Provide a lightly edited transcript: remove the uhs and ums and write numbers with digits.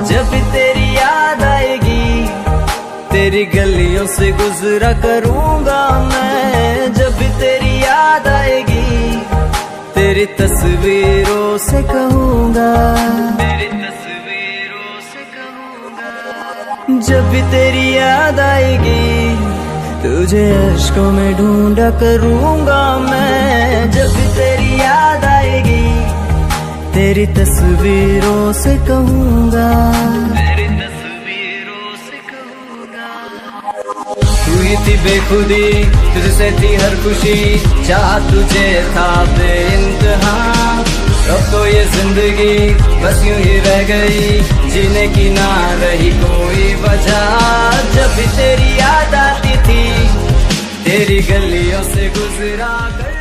जब भी तेरी याद आएगी, तेरी गलियों से गुजरा करूंगा मैं। जब भी तेरी याद आएगी, तेरी तस्वीरों से कहूंगा, तेरी तस्वीरों से कहूंगा। जब भी तेरी याद आएगी, तुझे अश्कों में ढूंढा करूंगा मैं। जब भी तेरी याद आएगी, तेरी तस्वीरों से कहूंगा, तेरी तस्वीरों से कहूंगा। तू ही थी बेखुदी, तुझसे थी हर खुशी, चाह तुझे था बेइंतहा। अब तो ये जिंदगी बस यूं ही रह गई, जीने की ना रही कोई वजह। जब भी तेरी याद आती थी, तेरी गलियों से गुजरा कर